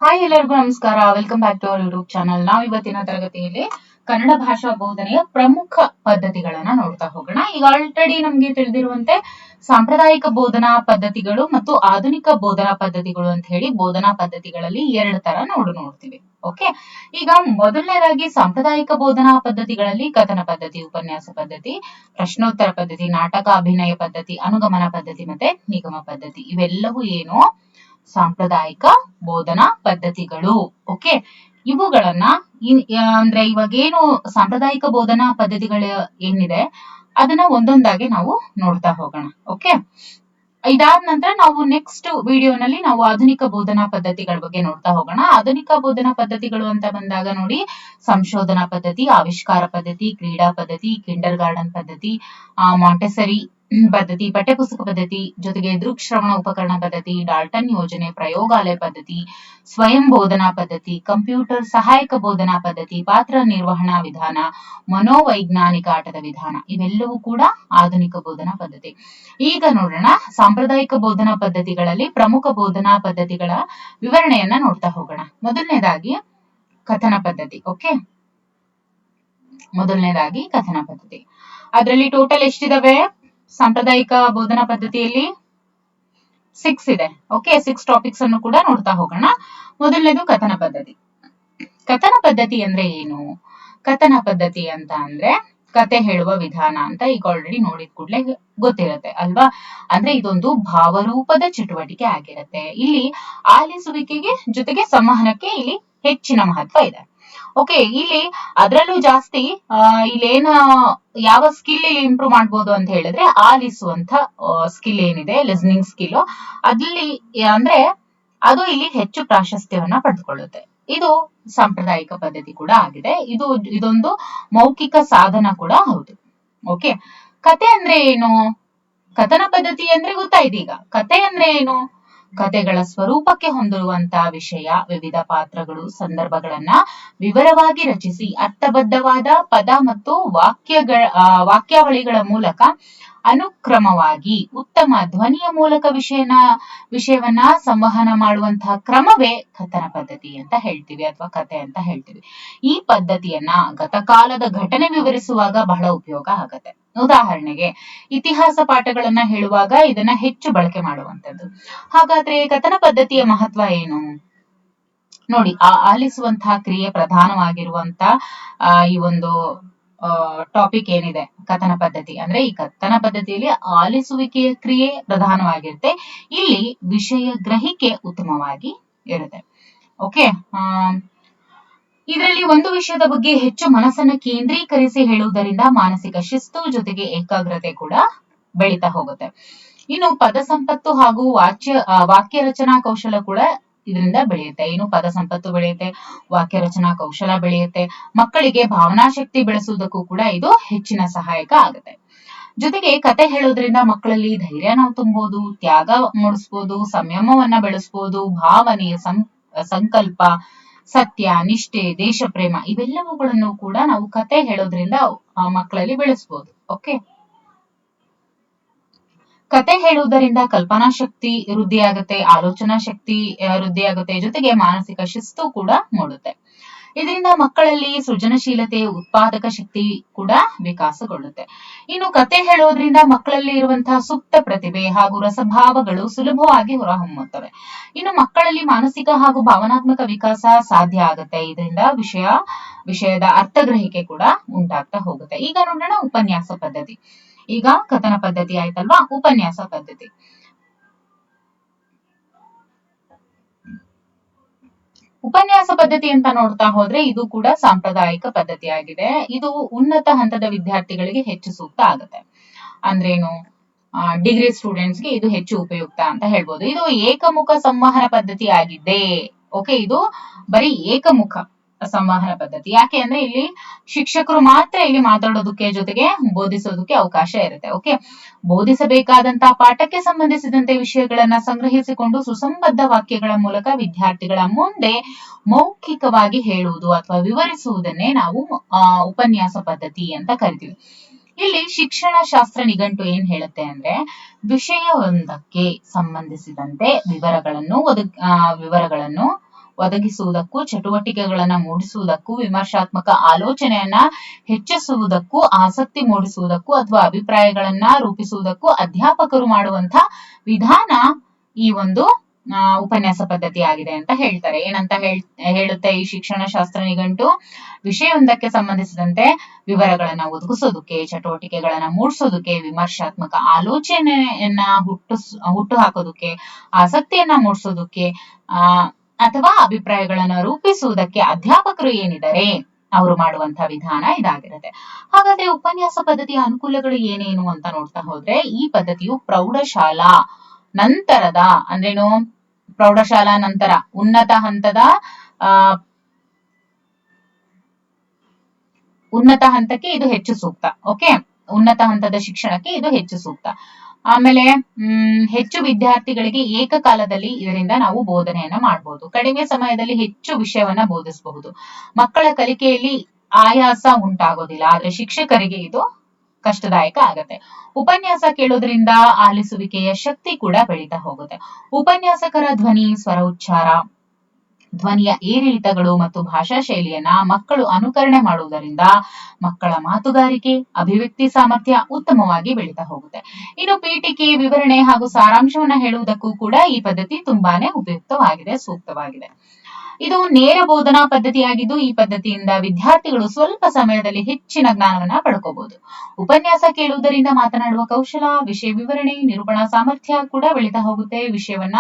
Hi, ಎಲ್ಲರಿಗೂ ನಮಸ್ಕಾರ. Welcome back to our YouTube channel. ನಾವು ಇವತ್ತಿನ ತರಗತಿಯಲ್ಲಿ ಕನ್ನಡ ಭಾಷಾ ಬೋಧನೆಯ ಪ್ರಮುಖ ಪದ್ಧತಿಗಳನ್ನ ನೋಡ್ತಾ ಹೋಗೋಣ. ಈಗ ಆಲ್ರೆಡಿ ನಮ್ಗೆ ತಿಳಿದಿರುವಂತೆ ಸಾಂಪ್ರದಾಯಿಕ ಬೋಧನಾ ಪದ್ಧತಿಗಳು ಮತ್ತು ಆಧುನಿಕ ಬೋಧನಾ ಪದ್ಧತಿಗಳು ಅಂತ ಹೇಳಿ ಬೋಧನಾ ಪದ್ಧತಿಗಳಲ್ಲಿ ಎರಡು ತರ ನೋಡ್ತೀವಿ. ಓಕೆ, ಈಗ ಮೊದಲನೇದಾಗಿ ಸಾಂಪ್ರದಾಯಿಕ ಬೋಧನಾ ಪದ್ಧತಿಗಳಲ್ಲಿ ಕಥನ ಪದ್ಧತಿ, ಉಪನ್ಯಾಸ ಪದ್ಧತಿ, ಪ್ರಶ್ನೋತ್ತರ ಪದ್ಧತಿ, ನಾಟಕ ಅಭಿನಯ ಪದ್ಧತಿ, ಅನುಗಮನ ಪದ್ಧತಿ ಮತ್ತೆ ನಿಗಮ ಪದ್ಧತಿ ಇವೆಲ್ಲವೂ ಏನು ಸಾಂಪ್ರದಾಯಿಕ ಬೋಧನಾ ಪದ್ಧತಿಗಳು. ಓಕೆ, ಇವುಗಳನ್ನ ಅಂದ್ರೆ ಇವಾಗೇನು ಸಾಂಪ್ರದಾಯಿಕ ಬೋಧನಾ ಪದ್ಧತಿಗಳು ಏನಿದೆ ಅದನ್ನ ಒಂದೊಂದಾಗಿ ನಾವು ನೋಡ್ತಾ ಹೋಗೋಣ. ಓಕೆ, ಇದಾದ ನಂತರ ನಾವು ನೆಕ್ಸ್ಟ್ ವಿಡಿಯೋನಲ್ಲಿ ನಾವು ಆಧುನಿಕ ಬೋಧನಾ ಪದ್ಧತಿಗಳ ಬಗ್ಗೆ ನೋಡ್ತಾ ಹೋಗೋಣ. ಆಧುನಿಕ ಬೋಧನಾ ಪದ್ಧತಿಗಳು ಅಂತ ಬಂದಾಗ ನೋಡಿ, ಸಂಶೋಧನಾ ಪದ್ಧತಿ, ಆವಿಷ್ಕಾರ ಪದ್ಧತಿ, ಕ್ರೀಡಾ ಪದ್ಧತಿ, ಕಿಂಡರ್ ಗಾರ್ಡನ್ ಪದ್ಧತಿ, ಮಾಂಟೆಸರಿ ಪದ್ಧತಿ, ಪಠ್ಯಪುಸ್ತಕ ಪದ್ಧತಿ, ಜೊತೆಗೆ ದೃಕ್ಶ್ರವಣ ಉಪಕರಣ ಪದ್ಧತಿ, ಡಾಲ್ಟನ್ ಯೋಜನೆ, ಪ್ರಯೋಗಾಲಯ ಪದ್ಧತಿ, ಸ್ವಯಂ ಬೋಧನಾ ಪದ್ಧತಿ, ಕಂಪ್ಯೂಟರ್ ಸಹಾಯಕ ಬೋಧನಾ ಪದ್ಧತಿ, ಪಾತ್ರ ನಿರ್ವಹಣಾ ವಿಧಾನ, ಮನೋವೈಜ್ಞಾನಿಕ ಆಟದ ವಿಧಾನ ಇವೆಲ್ಲವೂ ಕೂಡ ಆಧುನಿಕ ಬೋಧನಾ ಪದ್ಧತಿ. ಈಗ ನೋಡೋಣ ಸಾಂಪ್ರದಾಯಿಕ ಬೋಧನಾ ಪದ್ಧತಿಗಳಲ್ಲಿ ಪ್ರಮುಖ ಬೋಧನಾ ಪದ್ಧತಿಗಳ ವಿವರಣೆಯನ್ನ ನೋಡ್ತಾ ಹೋಗೋಣ. ಮೊದಲನೇದಾಗಿ ಕಥನ ಪದ್ಧತಿ. ಓಕೆ, ಮೊದಲನೇದಾಗಿ ಕಥನ ಪದ್ಧತಿ. ಅದರಲ್ಲಿ ಟೋಟಲ್ ಎಷ್ಟಿದಾವೆ ಸಾಂಪ್ರದಾಯಿಕ ಬೋಧನಾ ಪದ್ಧತಿಯಲ್ಲಿ? 6 ಇದೆ. ಓಕೆ, 6 ಟಾಪಿಕ್ಸ್ ಅನ್ನು ಕೂಡ ನೋಡ್ತಾ ಹೋಗೋಣ. ಮೊದಲನೇದು ಕಥನ ಪದ್ಧತಿ. ಕಥನ ಪದ್ಧತಿ ಅಂದ್ರೆ ಏನು? ಕಥನ ಪದ್ಧತಿ ಅಂತ ಅಂದ್ರೆ ಕತೆ ಹೇಳುವ ವಿಧಾನ ಅಂತ ಈಗ ಆಲ್ರೆಡಿ ನೋಡಿದ ಕೂಡಲೇ ಗೊತ್ತಿರತ್ತೆ ಅಲ್ವಾ? ಅಂದ್ರೆ ಇದೊಂದು ಭಾವರೂಪದ ಚಟುವಟಿಕೆ ಆಗಿರತ್ತೆ. ಇಲ್ಲಿ ಆಲಿಸುವಿಕೆಗೆ ಜೊತೆಗೆ ಸಂವಹನಕ್ಕೆ ಇಲ್ಲಿ ಹೆಚ್ಚಿನ ಮಹತ್ವ ಇದೆ. ಓಕೆ, ಇಲ್ಲಿ ಅದರಲ್ಲೂ ಜಾಸ್ತಿ ಇಲ್ಲೇನ ಯಾವ ಸ್ಕಿಲ್ ಇಲ್ಲಿ ಇಂಪ್ರೂವ್ ಮಾಡ್ಬೋದು ಅಂತ ಹೇಳಿದ್ರೆ ಆಲಿಸುವಂತ ಸ್ಕಿಲ್ ಏನಿದೆ, ಲಿಸ್ನಿಂಗ್ ಸ್ಕಿಲ್, ಅದಲ್ಲಿ ಅಂದ್ರೆ ಅದು ಇಲ್ಲಿ ಹೆಚ್ಚು ಪ್ರಾಶಸ್ತ್ಯವನ್ನ ಪಡೆದುಕೊಳ್ಳುತ್ತೆ. ಇದು ಸಾಂಪ್ರದಾಯಿಕ ಪದ್ಧತಿ ಕೂಡ ಆಗಿದೆ. ಇದೊಂದು ಮೌಖಿಕ ಸಾಧನ ಕೂಡ ಹೌದು. ಓಕೆ, ಕತೆ ಅಂದ್ರೆ ಏನು? ಕಥನ ಪದ್ಧತಿ ಅಂದ್ರೆ ಗೊತ್ತಾಯ್ತು. ಈಗ ಕತೆ ಅಂದ್ರೆ ಏನು? ಕತೆಗಳ ಸ್ವರೂಪಕ್ಕೆ ಹೊಂದಿರುವಂತಹ ವಿಷಯ, ವಿವಿಧ ಪಾತ್ರಗಳು, ಸಂದರ್ಭಗಳನ್ನ ವಿವರವಾಗಿ ರಚಿಸಿ ಅರ್ಥಬದ್ಧವಾದ ಪದ ಮತ್ತು ವಾಕ್ಯಾವಳಿಗಳ ಮೂಲಕ ಅನುಕ್ರಮವಾಗಿ ಉತ್ತಮ ಧ್ವನಿಯ ಮೂಲಕ ವಿಷಯವನ್ನ ಸಂವಹನ ಮಾಡುವಂತಹ ಕ್ರಮವೇ ಕಥನ ಪದ್ಧತಿ ಅಂತ ಹೇಳ್ತೀವಿ ಅಥವಾ ಕತೆ ಅಂತ ಹೇಳ್ತೀವಿ. ಈ ಪದ್ಧತಿಯನ್ನ ಗತಕಾಲದ ಘಟನೆ ವಿವರಿಸುವಾಗ ಬಹಳ ಉಪಯೋಗ ಆಗತ್ತೆ. ಉದಾಹರಣೆಗೆ ಇತಿಹಾಸ ಪಾಠಗಳನ್ನ ಹೇಳುವಾಗ ಇದನ್ನ ಹೆಚ್ಚು ಬಳಕೆ ಮಾಡುವಂತದ್ದು. ಹಾಗಾದ್ರೆ ಕಥನ ಪದ್ಧತಿಯ ಮಹತ್ವ ಏನು? ನೋಡಿ, ಆಲಿಸುವಂತಹ ಕ್ರಿಯೆ ಪ್ರಧಾನವಾಗಿರುವಂತ ಈ ಒಂದು ಟಾಪಿಕ್ ಏನಿದೆ ಕಥನ ಪದ್ಧತಿ ಅಂದ್ರೆ, ಈ ಕಥನ ಪದ್ಧತಿಯಲ್ಲಿ ಆಲಿಸುವಿಕೆಯ ಕ್ರಿಯೆ ಪ್ರಧಾನವಾಗಿರುತ್ತೆ. ಇಲ್ಲಿ ವಿಷಯ ಗ್ರಹಿಕೆ ಉತ್ತಮವಾಗಿ ಇರುತ್ತೆ. ಓಕೆ, ಇದರಲ್ಲಿ ಒಂದು ವಿಷಯದ ಬಗ್ಗೆ ಹೆಚ್ಚು ಮನಸ್ಸನ್ನ ಕೇಂದ್ರೀಕರಿಸಿ ಹೇಳುವುದರಿಂದ ಮಾನಸಿಕ ಶಿಸ್ತು ಜೊತೆಗೆ ಏಕಾಗ್ರತೆ ಕೂಡ ಬೆಳೀತಾ ಹೋಗುತ್ತೆ. ಇನ್ನು ಪದ ಸಂಪತ್ತು ಹಾಗೂ ವಾಕ್ಯ ರಚನಾ ಕೌಶಲ ಕೂಡ ಇದರಿಂದ ಬೆಳೆಯುತ್ತೆ. ಏನು ಪದ ಸಂಪತ್ತು ಬೆಳೆಯುತ್ತೆ, ವಾಕ್ಯ ರಚನಾ ಕೌಶಲ ಬೆಳೆಯುತ್ತೆ. ಮಕ್ಕಳಿಗೆ ಭಾವನಾ ಶಕ್ತಿ ಬೆಳೆಸುವುದಕ್ಕೂ ಕೂಡ ಇದು ಹೆಚ್ಚಿನ ಸಹಾಯಕ ಆಗುತ್ತೆ. ಜೊತೆಗೆ ಕತೆ ಹೇಳೋದ್ರಿಂದ ಮಕ್ಕಳಲ್ಲಿ ಧೈರ್ಯ ನಾವು ತುಂಬೋದು, ತ್ಯಾಗ ಮೂಡಿಸ್ಬೋದು, ಸಂಯಮವನ್ನ ಬೆಳೆಸ್ಬೋದು, ಭಾವನೆಯ ಸಂಕಲ್ಪ, ಸತ್ಯ, ನಿಷ್ಠೆ, ದೇಶ ಪ್ರೇಮ ಇವೆಲ್ಲವುಗಳನ್ನು ಕೂಡ ನಾವು ಕತೆ ಹೇಳೋದ್ರಿಂದ ಮಕ್ಕಳಲ್ಲಿ ಬೆಳೆಸ್ಬೋದು. ಓಕೆ, ಕತೆ ಹೇಳುವುದರಿಂದ ಕಲ್ಪನಾ ಶಕ್ತಿ ವೃದ್ಧಿ ಆಗುತ್ತೆ, ಆಲೋಚನಾ ಶಕ್ತಿ ವೃದ್ಧಿ ಆಗುತ್ತೆ, ಜೊತೆಗೆ ಮಾನಸಿಕ ಶಿಸ್ತು ಕೂಡ ಮೂಡುತ್ತೆ. ಇದರಿಂದ ಮಕ್ಕಳಲ್ಲಿ ಸೃಜನಶೀಲತೆ, ಉತ್ಪಾದಕ ಶಕ್ತಿ ಕೂಡ ವಿಕಾಸಗೊಳ್ಳುತ್ತೆ. ಇನ್ನು ಕತೆ ಹೇಳೋದ್ರಿಂದ ಮಕ್ಕಳಲ್ಲಿ ಇರುವಂತಹ ಸುಪ್ತ ಪ್ರತಿಭೆ ಹಾಗೂ ರಸಭಾವಗಳು ಸುಲಭವಾಗಿ ಹೊರಹೊಮ್ಮುತ್ತವೆ. ಇನ್ನು ಮಕ್ಕಳಲ್ಲಿ ಮಾನಸಿಕ ಹಾಗೂ ಭಾವನಾತ್ಮಕ ವಿಕಾಸ ಸಾಧ್ಯ ಆಗುತ್ತೆ. ಇದರಿಂದ ವಿಷಯದ ಅರ್ಥಗ್ರಹಿಕೆ ಕೂಡ ಉಂಟಾಗ್ತಾ ಹೋಗುತ್ತೆ. ಈಗ ನೋಡೋಣ ಉಪನ್ಯಾಸ ಪದ್ಧತಿ. ಈಗ ಕಥನ ಪದ್ಧತಿ ಆಯ್ತಲ್ವಾ, ಉಪನ್ಯಾಸ ಪದ್ಧತಿ. ಉಪನ್ಯಾಸ ಪದ್ಧತಿ ಅಂತ ನೋಡ್ತಾ ಹೋದ್ರೆ ಇದು ಕೂಡ ಸಾಂಪ್ರದಾಯಿಕ ಪದ್ಧತಿ ಆಗಿದೆ. ಇದು ಉನ್ನತ ಹಂತದ ವಿದ್ಯಾರ್ಥಿಗಳಿಗೆ ಹೆಚ್ಚು ಸೂಕ್ತ ಆಗುತ್ತೆ. ಅಂದ್ರೇನು, ಡಿಗ್ರಿ ಸ್ಟೂಡೆಂಟ್ಸ್ಗೆ ಇದು ಹೆಚ್ಚು ಉಪಯುಕ್ತ ಅಂತ ಹೇಳ್ಬೋದು. ಇದು ಏಕಮುಖ ಸಂವಹನ ಪದ್ಧತಿ ಆಗಿದೆ. ಓಕೆ, ಇದು ಬರೀ ಏಕಮುಖ ಸಂವಹನ ಪದ್ಧತಿ. ಯಾಕೆ ಅಂದ್ರೆ ಇಲ್ಲಿ ಶಿಕ್ಷಕರು ಮಾತ್ರ ಇಲ್ಲಿ ಮಾತಾಡೋದಕ್ಕೆ ಜೊತೆಗೆ ಬೋಧಿಸೋದಕ್ಕೆ ಅವಕಾಶ ಇರುತ್ತೆ. ಓಕೆ, ಬೋಧಿಸಬೇಕಾದಂತಹ ಪಾಠಕ್ಕೆ ಸಂಬಂಧಿಸಿದಂತೆ ವಿಷಯಗಳನ್ನ ಸಂಗ್ರಹಿಸಿಕೊಂಡು ಸುಸಂಬದ್ಧ ವಾಕ್ಯಗಳ ಮೂಲಕ ವಿದ್ಯಾರ್ಥಿಗಳ ಮುಂದೆ ಮೌಖಿಕವಾಗಿ ಹೇಳುವುದು ಅಥವಾ ವಿವರಿಸುವುದನ್ನೇ ನಾವು ಉಪನ್ಯಾಸ ಪದ್ಧತಿ ಅಂತ ಕರಿತೀವಿ. ಇಲ್ಲಿ ಶಿಕ್ಷಣ ಶಾಸ್ತ್ರ ನಿಘಂಟು ಏನ್ ಹೇಳುತ್ತೆ ಅಂದ್ರೆ, ವಿಷಯವೊಂದಕ್ಕೆ ಸಂಬಂಧಿಸಿದಂತೆ ವಿವರಗಳನ್ನು ಒದಗಿಸುವುದಕ್ಕೂ, ಚಟುವಟಿಕೆಗಳನ್ನ ಮೂಡಿಸುವುದಕ್ಕೂ, ವಿಮರ್ಶಾತ್ಮಕ ಆಲೋಚನೆಯನ್ನ ಹೆಚ್ಚಿಸುವುದಕ್ಕೂ, ಆಸಕ್ತಿ ಮೂಡಿಸುವುದಕ್ಕೂ ಅಥವಾ ಅಭಿಪ್ರಾಯಗಳನ್ನ ರೂಪಿಸುವುದಕ್ಕೂ ಅಧ್ಯಾಪಕರು ಮಾಡುವಂತ ವಿಧಾನ ಈ ಒಂದು ಉಪನ್ಯಾಸ ಪದ್ಧತಿ ಆಗಿದೆ ಅಂತ ಹೇಳ್ತಾರೆ. ಏನಂತ ಹೇಳುತ್ತೆ ಈ ಶಿಕ್ಷಣ ಶಾಸ್ತ್ರ ನಿಘಂಟು? ವಿಷಯವೊಂದಕ್ಕೆ ಸಂಬಂಧಿಸಿದಂತೆ ವಿವರಗಳನ್ನ ಒದಗಿಸೋದಕ್ಕೆ, ಚಟುವಟಿಕೆಗಳನ್ನ ಮೂಡಿಸೋದಕ್ಕೆ, ವಿಮರ್ಶಾತ್ಮಕ ಆಲೋಚನೆಯನ್ನ ಹುಟ್ಟು ಹಾಕೋದಕ್ಕೆ, ಆಸಕ್ತಿಯನ್ನ ಮೂಡಿಸೋದಕ್ಕೆ ಅಥವಾ ಅಭಿಪ್ರಾಯಗಳನ್ನ ರೂಪಿಸುವುದಕ್ಕೆ ಅಧ್ಯಾಪಕರು ಏನಿದ್ದಾರೆ ಅವರು ಮಾಡುವಂತಹ ವಿಧಾನ ಇದಾಗಿರುತ್ತೆ. ಹಾಗಾದ್ರೆ ಉಪನ್ಯಾಸ ಪದ್ಧತಿಯ ಅನುಕೂಲಗಳು ಏನೇನು ಅಂತ ನೋಡ್ತಾ ಹೋದ್ರೆ, ಈ ಪದ್ಧತಿಯು ಪ್ರೌಢಶಾಲಾ ನಂತರದ ಅಂದ್ರೇನು, ಪ್ರೌಢಶಾಲಾ ನಂತರ ಉನ್ನತ ಹಂತಕ್ಕೆ ಇದು ಹೆಚ್ಚು ಸೂಕ್ತ. ಓಕೆ, ಉನ್ನತ ಹಂತದ ಶಿಕ್ಷಣಕ್ಕೆ ಇದು ಹೆಚ್ಚು ಸೂಕ್ತ. ಆಮೇಲೆ ಹೆಚ್ಚು ವಿದ್ಯಾರ್ಥಿಗಳಿಗೆ ಏಕಕಾಲದಲ್ಲಿ ಇದರಿಂದ ನಾವು ಬೋಧನೆಯನ್ನ ಮಾಡಬಹುದು. ಕಡಿಮೆ ಸಮಯದಲ್ಲಿ ಹೆಚ್ಚು ವಿಷಯವನ್ನ ಬೋಧಿಸಬಹುದು. ಮಕ್ಕಳ ಕಲಿಕೆಯಲ್ಲಿ ಆಯಾಸ ಉಂಟಾಗೋದಿಲ್ಲ, ಆದ್ರೆ ಶಿಕ್ಷಕರಿಗೆ ಇದು ಕಷ್ಟದಾಯಕ ಆಗತ್ತೆ. ಉಪನ್ಯಾಸ ಕೇಳೋದ್ರಿಂದ ಆಲಿಸುವಿಕೆಯ ಶಕ್ತಿ ಕೂಡ ಬೆಳೀತಾ ಹೋಗುತ್ತೆ. ಉಪನ್ಯಾಸಕರ ಧ್ವನಿ, ಸ್ವರ ಉಚ್ಚಾರ, ಧ್ವನಿಯ ಏರಿಳಿತಗಳು ಮತ್ತು ಭಾಷಾ ಶೈಲಿಯನ್ನ ಮಕ್ಕಳು ಅನುಕರಣೆ ಮಾಡುವುದರಿಂದ ಮಕ್ಕಳ ಮಾತುಗಾರಿಕೆ, ಅಭಿವ್ಯಕ್ತಿ ಸಾಮರ್ಥ್ಯ ಉತ್ತಮವಾಗಿ ಬೆಳೀತಾ ಹೋಗುತ್ತೆ. ಇನ್ನು ಪೀಠಿಕೆ, ವಿವರಣೆ ಹಾಗೂ ಸಾರಾಂಶವನ್ನ ಹೇಳುವುದಕ್ಕೂ ಕೂಡ ಈ ಪದ್ಧತಿ ತುಂಬಾನೇ ಉಪಯುಕ್ತವಾಗಿದೆ, ಸೂಕ್ತವಾಗಿದೆ. ಇದು ನೇರ ಬೋಧನಾ ಪದ್ಧತಿಯಾಗಿದ್ದು, ಈ ಪದ್ಧತಿಯಿಂದ ವಿದ್ಯಾರ್ಥಿಗಳು ಸ್ವಲ್ಪ ಸಮಯದಲ್ಲಿ ಹೆಚ್ಚಿನ ಜ್ಞಾನವನ್ನ ಪಡ್ಕೋಬಹುದು. ಉಪನ್ಯಾಸ ಕೇಳುವುದರಿಂದ ಮಾತನಾಡುವ ಕೌಶಲ, ವಿಷಯ ವಿವರಣೆ, ನಿರೂಪಣಾ ಸಾಮರ್ಥ್ಯ ಕೂಡ ಬೆಳೀತಾ ಹೋಗುತ್ತೆ. ವಿಷಯವನ್ನ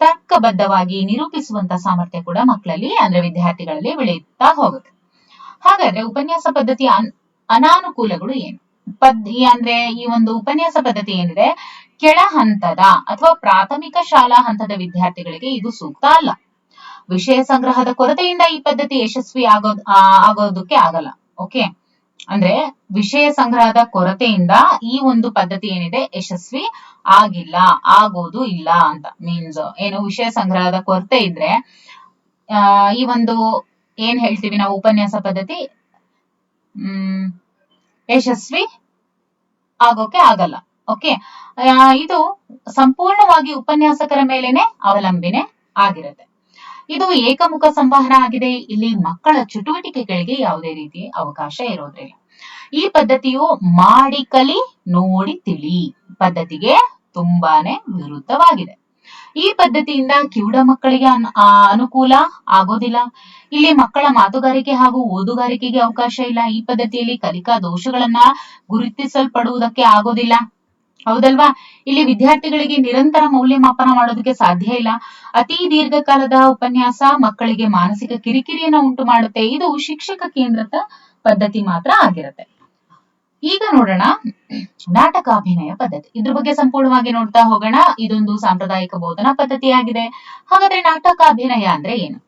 ತರ್ಕಬದ್ಧವಾಗಿ ನಿರೂಪಿಸುವಂತ ಸಾಮರ್ಥ್ಯ ಕೂಡ ಮಕ್ಕಳಲ್ಲಿ ಅಂದ್ರೆ ವಿದ್ಯಾರ್ಥಿಗಳಲ್ಲಿ ಬೆಳೆಯುತ್ತಾ ಹೋಗುತ್ತೆ. ಹಾಗಾದ್ರೆ ಉಪನ್ಯಾಸ ಪದ್ಧತಿಯ ಅನಾನುಕೂಲಗಳು ಏನು? ಅಂದ್ರೆ ಈ ಒಂದು ಉಪನ್ಯಾಸ ಪದ್ಧತಿ ಏನಿದೆ, ಕೆಳ ಹಂತದ ಅಥವಾ ಪ್ರಾಥಮಿಕ ಶಾಲಾ ಹಂತದ ವಿದ್ಯಾರ್ಥಿಗಳಿಗೆ ಇದು ಸೂಕ್ತ ಅಲ್ಲ. ವಿಷಯ ಸಂಗ್ರಹದ ಕೊರತೆಯಿಂದ ಈ ಪದ್ಧತಿ ಯಶಸ್ವಿ ಆಗೋದಕ್ಕೆ ಆಗಲ್ಲ. ಓಕೆ, ಅಂದ್ರೆ ವಿಷಯ ಸಂಗ್ರಹದ ಕೊರತೆಯಿಂದ ಈ ಒಂದು ಪದ್ಧತಿ ಏನಿದೆ ಯಶಸ್ವಿ ಆಗೋದು ಇಲ್ಲ ಅಂತ ಮೀನ್ಸ್ ಏನು, ವಿಷಯ ಸಂಗ್ರಹದ ಕೊರತೆ ಇದ್ರೆ ಈ ಒಂದು ಏನ್ ಹೇಳ್ತೀವಿ ನಾವು ಉಪನ್ಯಾಸ ಪದ್ಧತಿ ಯಶಸ್ವಿ ಆಗೋಕೆ ಆಗಲ್ಲ. ಓಕೆ, ಇದು ಸಂಪೂರ್ಣವಾಗಿ ಉಪನ್ಯಾಸಕರ ಮೇಲೆನೆ ಅವಲಂಬನೆ ಆಗಿರುತ್ತೆ. ಇದು ಏಕಮುಖ ಸಂವಹನ ಆಗಿದೆ. ಇಲ್ಲಿ ಮಕ್ಕಳ ಚಟುವಟಿಕೆಗಳಿಗೆ ಯಾವುದೇ ರೀತಿ ಅವಕಾಶ ಇರೋದ್ರಿಲ್ಲ. ಈ ಪದ್ಧತಿಯು ಮಾಡಿ ಕಲಿ ನೋಡಿ ತಿಳಿ ಪದ್ಧತಿಗೆ ತುಂಬಾನೇ ವಿರುದ್ಧವಾಗಿದೆ. ಈ ಪದ್ಧತಿಯಿಂದ ಕಿವುಡ ಮಕ್ಕಳಿಗೆ ಅನುಕೂಲ ಆಗೋದಿಲ್ಲ. ಇಲ್ಲಿ ಮಕ್ಕಳ ಮಾತುಗಾರಿಕೆ ಹಾಗೂ ಓದುಗಾರಿಕೆಗೆ ಅವಕಾಶ ಇಲ್ಲ. ಈ ಪದ್ಧತಿಯಲ್ಲಿ ಕಲಿಕಾ ದೋಷಗಳನ್ನ ಗುರುತಿಸಲ್ಪಡುವುದಕ್ಕೆ ಆಗೋದಿಲ್ಲ. ಹೌದಲ್ವಾ? ಇಲ್ಲಿ ವಿದ್ಯಾರ್ಥಿಗಳಿಗೆ ನಿರಂತರ ಮೌಲ್ಯಮಾಪನ ಮಾಡೋದಕ್ಕೆ ಸಾಧ್ಯ ಇಲ್ಲ. ಅತಿ ದೀರ್ಘಕಾಲದ ಉಪನ್ಯಾಸ ಮಕ್ಕಳಿಗೆ ಮಾನಸಿಕ ಕಿರಿಕಿರಿಯನ್ನ ಉಂಟು ಮಾಡುತ್ತೆ. ಇದು ಶಿಕ್ಷಕ ಕೇಂದ್ರಿತ ಪದ್ಧತಿ ಮಾತ್ರ ಆಗಿರುತ್ತೆ. ಈಗ ನೋಡೋಣ ನಾಟಕಾಭಿನಯ ಪದ್ಧತಿ. ಇದ್ರ ಬಗ್ಗೆ ಸಂಪೂರ್ಣವಾಗಿ ನೋಡ್ತಾ ಹೋಗೋಣ. ಇದೊಂದು ಸಾಂಪ್ರದಾಯಿಕ ಬೋಧನಾ ಪದ್ಧತಿಯಾಗಿದೆ. ಹಾಗಾದ್ರೆ ನಾಟಕಾಭಿನಯ ಅಂದ್ರೆ ಏನು?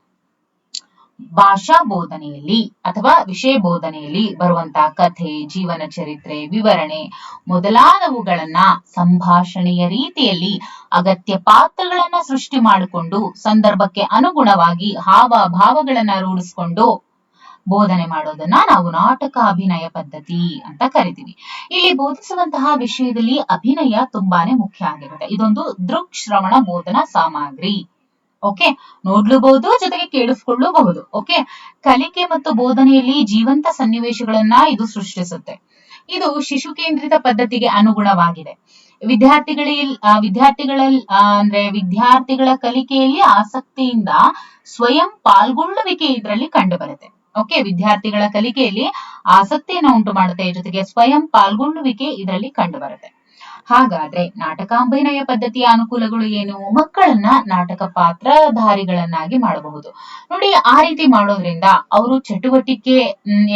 ಭಾಷಾ ಬೋಧನೆಯಲ್ಲಿ ಅಥವಾ ವಿಷಯ ಬೋಧನೆಯಲ್ಲಿ ಬರುವಂತಹ ಕಥೆ, ಜೀವನ ಚರಿತ್ರೆ, ವಿವರಣೆ ಮೊದಲಾದವುಗಳನ್ನ ಸಂಭಾಷಣೆಯ ರೀತಿಯಲ್ಲಿ ಅಗತ್ಯ ಪಾತ್ರಗಳನ್ನ ಸೃಷ್ಟಿ ಮಾಡಿಕೊಂಡು ಸಂದರ್ಭಕ್ಕೆ ಅನುಗುಣವಾಗಿ ಹಾವ ಭಾವಗಳನ್ನ ರೂಢಿಸಿಕೊಂಡು ಬೋಧನೆ ಮಾಡೋದನ್ನ ನಾವು ನಾಟಕ ಅಭಿನಯ ಪದ್ಧತಿ ಅಂತ ಕರಿತೀವಿ. ಇಲ್ಲಿ ಬೋಧಿಸುವಂತಹ ವಿಷಯದಲ್ಲಿ ಅಭಿನಯ ತುಂಬಾನೇ ಮುಖ್ಯ ಆಗಿರುತ್ತೆ. ಇದೊಂದು ದೃಕ್ ಶ್ರವಣ ಬೋಧನಾ ಸಾಮಗ್ರಿ. ಓಕೆ, ನೋಡ್ಲೂಬಹುದು, ಜೊತೆಗೆ ಕೇಳಿಸ್ಕೊಳ್ಳಬಹುದು. ಓಕೆ, ಕಲಿಕೆ ಮತ್ತು ಬೋಧನೆಯಲ್ಲಿ ಜೀವಂತ ಸನ್ನಿವೇಶಗಳನ್ನ ಇದು ಸೃಷ್ಟಿಸುತ್ತೆ. ಇದು ಶಿಶು ಕೇಂದ್ರಿತ ಪದ್ಧತಿಗೆ ಅನುಗುಣವಾಗಿದೆ. ವಿದ್ಯಾರ್ಥಿಗಳ ಕಲಿಕೆಯಲ್ಲಿ ಆಸಕ್ತಿಯಿಂದ ಸ್ವಯಂ ಪಾಲ್ಗೊಳ್ಳುವಿಕೆ ಇದರಲ್ಲಿ ಕಂಡು ಬರುತ್ತೆ. ಓಕೆ, ವಿದ್ಯಾರ್ಥಿಗಳ ಕಲಿಕೆಯಲ್ಲಿ ಆಸಕ್ತಿಯನ್ನು ಉಂಟು ಮಾಡುತ್ತೆ, ಜೊತೆಗೆ ಸ್ವಯಂ ಪಾಲ್ಗೊಳ್ಳುವಿಕೆ ಇದರಲ್ಲಿ ಕಂಡು ಬರುತ್ತೆ. ಹಾಗಾದ್ರೆ ನಾಟಕಾಭಿನಯ ಪದ್ಧತಿಯ ಅನುಕೂಲಗಳು ಏನು? ಮಕ್ಕಳನ್ನ ನಾಟಕ ಪಾತ್ರಧಾರಿಗಳನ್ನಾಗಿ ಮಾಡಬಹುದು. ನೋಡಿ, ಆ ರೀತಿ ಮಾಡೋದ್ರಿಂದ ಅವರು ಚಟುವಟಿಕೆ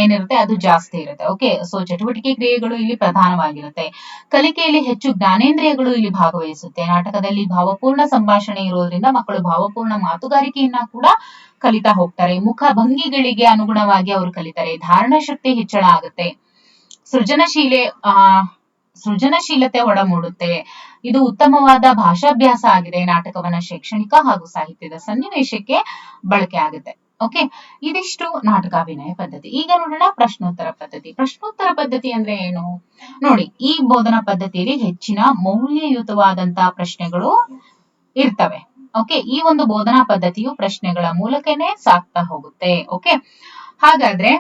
ಏನಿರುತ್ತೆ ಅದು ಜಾಸ್ತಿ ಇರುತ್ತೆ. ಓಕೆ, ಸೊ ಚಟುವಟಿಕೆ ಕ್ರಿಯೆಗಳು ಇಲ್ಲಿ ಪ್ರಧಾನವಾಗಿರುತ್ತೆ. ಕಲಿಕೆಯಲ್ಲಿ ಹೆಚ್ಚು ಜ್ಞಾನೇಂದ್ರಿಯಗಳು ಇಲ್ಲಿ ಭಾಗವಹಿಸುತ್ತೆ. ನಾಟಕದಲ್ಲಿ ಭಾವಪೂರ್ಣ ಸಂಭಾಷಣೆ ಇರೋದ್ರಿಂದ ಮಕ್ಕಳು ಭಾವಪೂರ್ಣ ಮಾತುಗಾರಿಕೆಯನ್ನ ಕೂಡ ಕಲಿತಾ ಹೋಗ್ತಾರೆ. ಮುಖ ಭಂಗಿಗಳಿಗೆ ಅನುಗುಣವಾಗಿ ಅವರು ಕಲಿತಾರೆ. ಧಾರಣ ಶಕ್ತಿ ಹೆಚ್ಚಳ ಆಗುತ್ತೆ. ಸೃಜನಶೀಲತೆ ಒಡಮೂಡುತ್ತೆ. ಇದು ಉತ್ತಮವಾದ ಭಾಷಾಭ್ಯಾಸ ಆಗಿದೆ. ನಾಟಕವನ್ನ ಶೈಕ್ಷಣಿಕ ಹಾಗೂ ಸಾಹಿತ್ಯದ ಸನ್ನಿವೇಶಕ್ಕೆ ಬಳಕೆ ಆಗುತ್ತೆ. ಓಕೆ, ಇದಿಷ್ಟು ನಾಟಕಾಭಿನಯ ಪದ್ಧತಿ. ಈಗ ನೋಡೋಣ ಪ್ರಶ್ನೋತ್ತರ ಪದ್ಧತಿ. ಪ್ರಶ್ನೋತ್ತರ ಪದ್ಧತಿ ಅಂದ್ರೆ ಏನು? ನೋಡಿ, ಈ ಬೋಧನಾ ಪದ್ಧತಿಯಲ್ಲಿ ಹೆಚ್ಚಿನ ಮೌಲ್ಯಯುತವಾದಂತಹ ಪ್ರಶ್ನೆಗಳು ಇರ್ತವೆ. ಓಕೆ, ಈ ಒಂದು ಬೋಧನಾ ಪದ್ಧತಿಯು ಪ್ರಶ್ನೆಗಳ ಮೂಲಕನೇ ಸಾಗ್ತಾ ಹೋಗುತ್ತೆ. ಓಕೆ, ಹಾಗಾದ್ರೆ